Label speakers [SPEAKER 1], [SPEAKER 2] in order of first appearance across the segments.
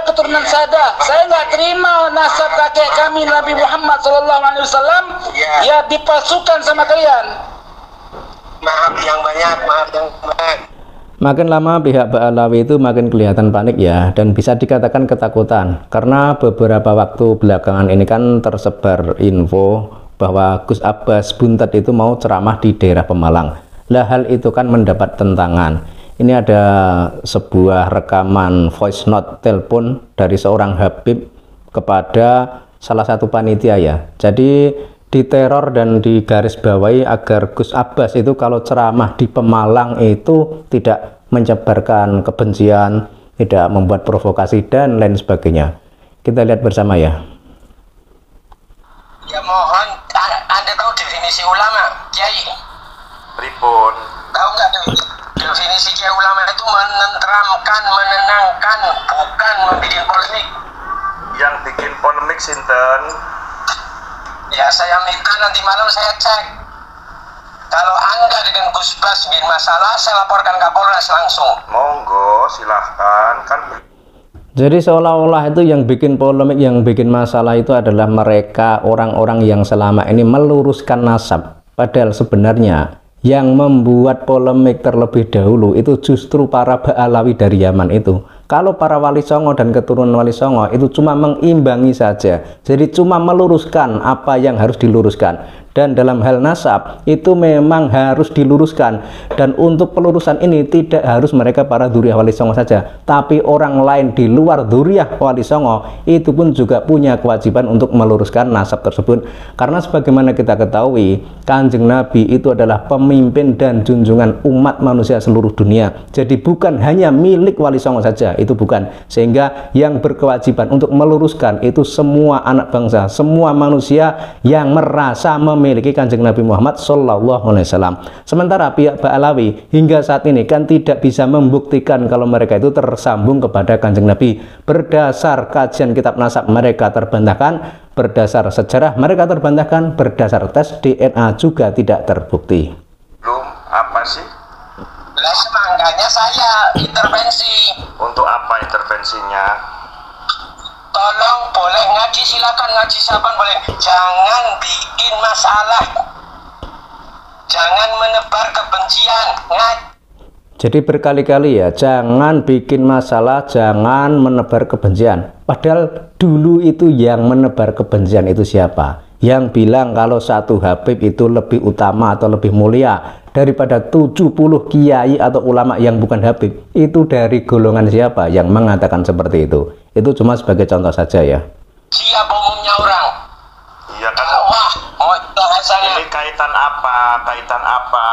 [SPEAKER 1] keturunan saya nggak terima nasab kakek kami Nabi Muhammad SAW ya dipalsukan sama kalian.
[SPEAKER 2] Maaf yang banyak, maaf yang banyak.
[SPEAKER 3] Makin lama pihak Ba'alawi itu makin kelihatan panik ya, dan bisa dikatakan ketakutan karena beberapa waktu belakangan ini kan tersebar info bahwa Gus Abbas Buntet itu mau ceramah di daerah Pemalang. Lah hal itu kan mendapat tentangan. Ini ada sebuah rekaman voice note telepon dari seorang Habib kepada salah satu panitia ya. Jadi diteror dan digarisbawahi agar Gus Abbas itu kalau ceramah di Pemalang itu tidak menyebarkan kebencian, tidak membuat provokasi dan lain sebagainya. Kita lihat bersama ya.
[SPEAKER 2] Ya mohon, Anda tahu definisi ulama, Kiai?
[SPEAKER 4] Pripun?
[SPEAKER 2] Tahu nggak definisi Kiai ulama itu menenteramkan, menenangkan, bukan membuat polemik.
[SPEAKER 4] Yang bikin polemik sinten?
[SPEAKER 2] Ya saya minta nanti malam saya cek. Kalau Anda dengan Gus Bas bikin masalah, saya laporkan Kapolres langsung.
[SPEAKER 4] Monggo, silahkan. Kan
[SPEAKER 3] jadi seolah-olah itu yang bikin polemik, yang bikin masalah itu adalah mereka orang-orang yang selama ini meluruskan nasab. Padahal sebenarnya yang membuat polemik terlebih dahulu itu justru para Ba'alawi dari Yaman itu. Kalau para Wali Songo dan keturunan Wali Songo itu cuma mengimbangi saja, jadi cuma meluruskan apa yang harus diluruskan. Dan dalam hal nasab itu memang harus diluruskan, dan untuk pelurusan ini tidak harus mereka para dzurriyyah Wali Songo saja, tapi orang lain di luar dzurriyyah Wali Songo itu pun juga punya kewajiban untuk meluruskan nasab tersebut. Karena sebagaimana kita ketahui, Kanjeng Nabi itu adalah pemimpin dan junjungan umat manusia seluruh dunia. Jadi bukan hanya milik Wali Songo saja, itu bukan. Sehingga yang berkewajiban untuk meluruskan itu semua anak bangsa, semua manusia yang merasa memiliki Kanjeng Nabi Muhammad SAW. Sementara pihak Ba'alawi hingga saat ini kan tidak bisa membuktikan kalau mereka itu tersambung kepada Kanjeng Nabi. Berdasar kajian kitab nasab mereka terbantahkan, berdasar sejarah mereka terbantahkan, berdasar tes DNA juga tidak terbukti.
[SPEAKER 4] belum apa sih?
[SPEAKER 2] Lah semangkanya saya intervensi.
[SPEAKER 4] Untuk apa intervensinya?
[SPEAKER 2] Tolong boleh ngaji, silakan ngaji saban boleh. Jangan bikin masalah. Jangan menebar kebencian.
[SPEAKER 3] Jadi berkali-kali ya, jangan bikin masalah, jangan menebar kebencian. Padahal dulu itu yang menebar kebencian itu siapa? Yang bilang kalau satu Habib itu lebih utama atau lebih mulia daripada 70 kiai atau ulama yang bukan Habib. Itu dari golongan siapa yang mengatakan seperti itu? Itu cuma sebagai contoh saja ya.
[SPEAKER 2] Siapa umumnya orang?
[SPEAKER 4] Iya kan?
[SPEAKER 2] Wah, bahasanya.
[SPEAKER 4] Ini kaitan apa? Kaitan apa?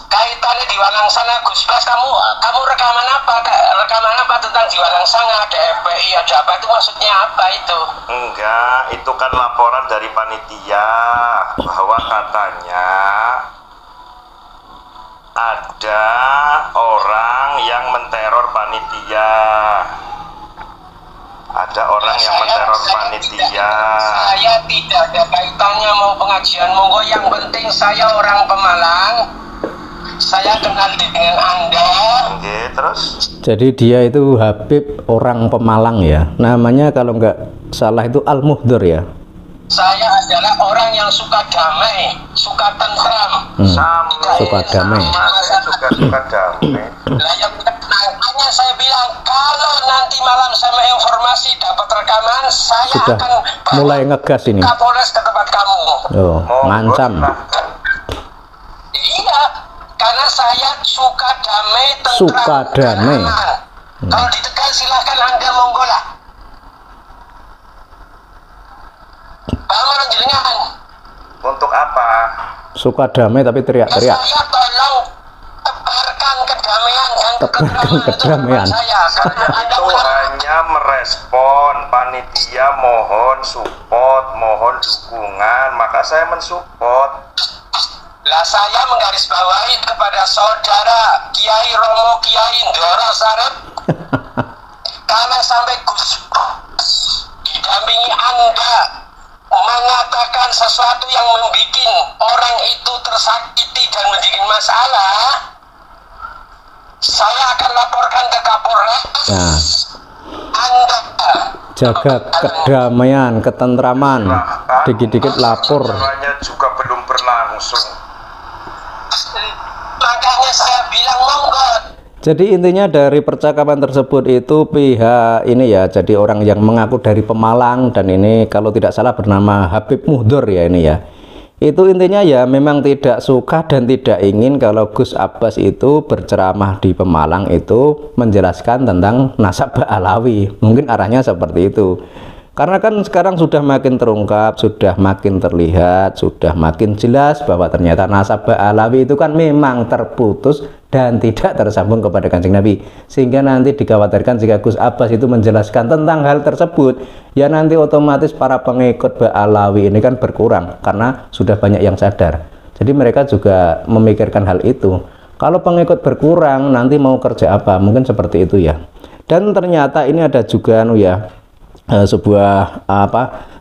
[SPEAKER 2] Kaitannya di Walang sana, Gus Bas, kamu rekaman apa? Rekaman apa tentang di Walang sana? Ada FPI, ada apa? Itu maksudnya apa itu?
[SPEAKER 4] Enggak, itu kan laporan dari panitia bahwa katanya ada orang yang menteror panitia. Ada orang yang menteror panitia.
[SPEAKER 2] Saya tidak ada kaitannya mau pengajian, monggo, yang penting saya orang Pemalang. Saya kenal dengan Anda.
[SPEAKER 4] Oke, terus?
[SPEAKER 3] Jadi dia itu Habib orang Pemalang ya. Namanya kalau nggak salah itu Al-Muhdhir ya.
[SPEAKER 2] Saya adalah orang yang suka damai, suka tentram.
[SPEAKER 3] Suka damai.
[SPEAKER 4] Suka damai.
[SPEAKER 2] Lah yang makanya saya bilang kalau nanti malam sama informasi dapat rekaman, saya
[SPEAKER 3] Sudah
[SPEAKER 2] akan
[SPEAKER 3] mulai ngegas ini.
[SPEAKER 2] Kapolres ke tempat kamu.
[SPEAKER 3] Oh, ngancam.
[SPEAKER 2] Iya, karena saya suka damai, tentram.
[SPEAKER 3] Suka damai.
[SPEAKER 2] Kalau ditekan silahkan Anda monggo lah. Paman jenengan.
[SPEAKER 4] Untuk apa?
[SPEAKER 3] Suka damai tapi teriak-teriak.
[SPEAKER 2] Saya tolong tebarkan kedamaian dan
[SPEAKER 3] Tebarkan kedamaian.
[SPEAKER 2] saya.
[SPEAKER 4] Itu hanya merespon panitia mohon support, mohon dukungan, maka saya mensupport.
[SPEAKER 2] Lah saya menggarisbawahi kepada saudara Kiai Romo Kiai Ndoro Sarep. Kalau sampai Gus didampingi Anda mengatakan sesuatu yang membuat orang itu tersakiti dan menjadi masalah, saya akan laporkan ke Kapolres.
[SPEAKER 3] Nah, jaga kedamaian, ketentraman, dikit-dikit lapor.
[SPEAKER 4] Semuanya juga belum berlangsung.
[SPEAKER 2] Makanya saya bilang monggo.
[SPEAKER 3] Jadi intinya dari percakapan tersebut itu pihak ini ya, jadi orang yang mengaku dari Pemalang, dan ini kalau tidak salah bernama Habib Muhdor ya ini ya. Itu intinya ya memang tidak suka dan tidak ingin kalau Gus Abbas itu berceramah di Pemalang itu menjelaskan tentang nasab Ba'alawi. Mungkin arahnya seperti itu. Karena kan sekarang sudah makin terungkap, sudah makin terlihat, sudah makin jelas bahwa ternyata nasab Ba'alawi itu kan memang terputus dan tidak tersambung kepada Kanjeng Nabi. Sehingga nanti dikhawatirkan jika Gus Abbas itu menjelaskan tentang hal tersebut, ya nanti otomatis para pengikut Ba'alawi ini kan berkurang karena sudah banyak yang sadar. Jadi mereka juga memikirkan hal itu. Kalau pengikut berkurang nanti mau kerja apa? Mungkin seperti itu ya. Dan ternyata ini ada juga sebuah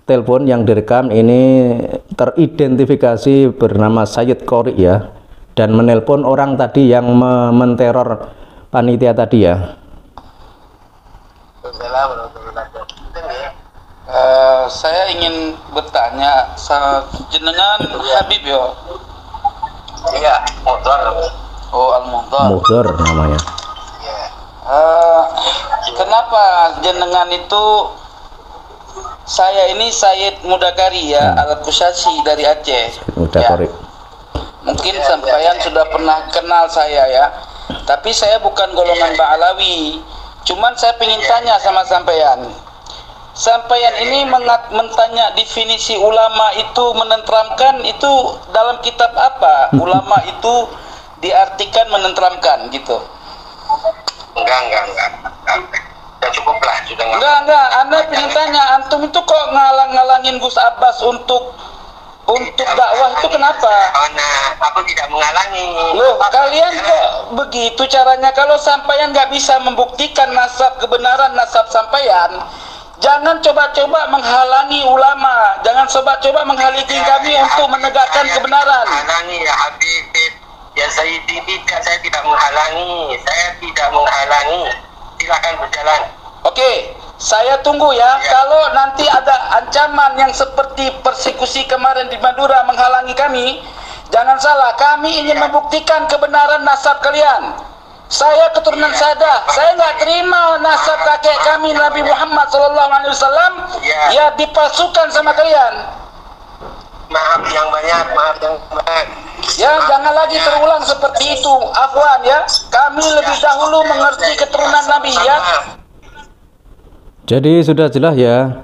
[SPEAKER 3] telepon yang direkam ini teridentifikasi bernama Sayyid Qori ya, dan menelpon orang tadi yang menteror panitia tadi ya.
[SPEAKER 1] Saya ingin bertanya, jenengan Habib yo?
[SPEAKER 2] Iya, Muhdor.
[SPEAKER 1] Oh, Al-Muhdor.
[SPEAKER 3] Muhdor namanya.
[SPEAKER 1] Kenapa jenengan itu, saya ini Sayyid Mudakari ya, Al-Kusasi dari Aceh.
[SPEAKER 3] Mudakari.
[SPEAKER 1] Ya. Mungkin sampean sudah pernah kenal saya ya. Tapi saya bukan golongan Ba'alawi. Cuman saya ingin tanya sama sampean. Sampean ini mentanya definisi ulama itu menenteramkan, itu dalam kitab apa? Ulama itu diartikan menenteramkan gitu.
[SPEAKER 2] Enggak. Ya cukup lah, sudah
[SPEAKER 1] Enggak, Anda ingin tanya, antum itu kok ngalang-ngalangin Gus Abbas untuk dakwah itu kenapa?
[SPEAKER 2] Oh, nah, aku tidak menghalangi.
[SPEAKER 1] Loh, kalian kok begitu caranya? Kalau sampean nggak bisa membuktikan kebenaran nasab sampean, jangan coba-coba menghalangi ulama, jangan coba-coba menghalangi kami untuk menegakkan kebenaran.
[SPEAKER 2] Menghalangi ya Habib. Ya Sayyidi, tidak, saya tidak menghalangi. Silakan berjalan.
[SPEAKER 1] Oke, saya tunggu ya. Kalau nanti ada ancaman yang seperti persekusi kemarin di Madura menghalangi kami, jangan salah, kami ingin membuktikan kebenaran nasab kalian. Saya keturunan Sadah, saya nggak terima nasab kakek kami Nabi Muhammad SAW ya dipalsukan sama kalian.
[SPEAKER 2] Maaf yang banyak.
[SPEAKER 1] Ya, jangan lagi terulang seperti itu. Afwan ya. Kami lebih dahulu mengerti keturunan Nabi ya.
[SPEAKER 3] Jadi sudah jelas ya.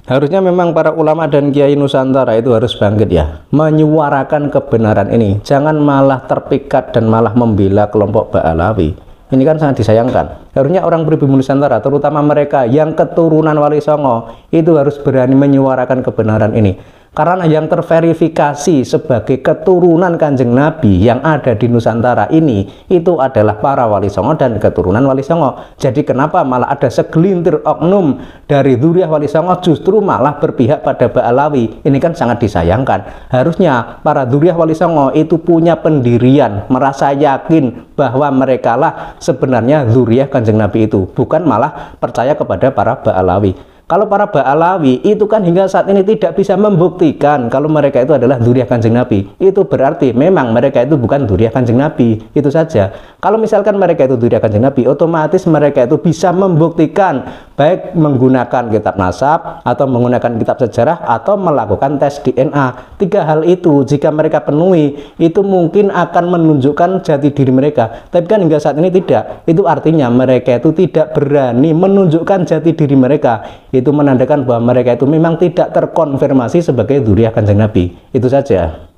[SPEAKER 3] Harusnya memang para ulama dan kiai Nusantara itu harus bangkit ya, menyuarakan kebenaran ini. Jangan malah terpikat dan malah membela kelompok Ba'alawi. Ini kan sangat disayangkan. Harusnya orang pribumi Nusantara, terutama mereka yang keturunan Wali Songo, itu harus berani menyuarakan kebenaran ini. Karena yang terverifikasi sebagai keturunan Kanjeng Nabi yang ada di Nusantara ini, itu adalah para Wali Songo dan keturunan Wali Songo. Jadi kenapa malah ada segelintir oknum dari dzurriyyah Wali Songo justru malah berpihak pada Ba'alawi? Ini kan sangat disayangkan. Harusnya para dzurriyyah Wali Songo itu punya pendirian, merasa yakin bahwa mereka lah sebenarnya dzurriyyah Kanjeng Nabi itu, bukan malah percaya kepada para Ba'alawi. Kalau para Ba'alawi itu kan hingga saat ini tidak bisa membuktikan kalau mereka itu adalah dzurriyyah Kanjeng Nabi. Itu berarti memang mereka itu bukan dzurriyyah Kanjeng Nabi. Itu saja. Kalau misalkan mereka itu dzurriyyah Kanjeng Nabi, otomatis mereka itu bisa membuktikan baik menggunakan kitab nasab atau menggunakan kitab sejarah atau melakukan tes DNA. Tiga hal itu jika mereka penuhi, itu mungkin akan menunjukkan jati diri mereka. Tapi kan hingga saat ini tidak. Itu artinya mereka itu tidak berani menunjukkan jati diri mereka. Itu menandakan bahwa mereka itu memang tidak terkonfirmasi sebagai dzurriyyah Kanjeng Nabi. Itu saja.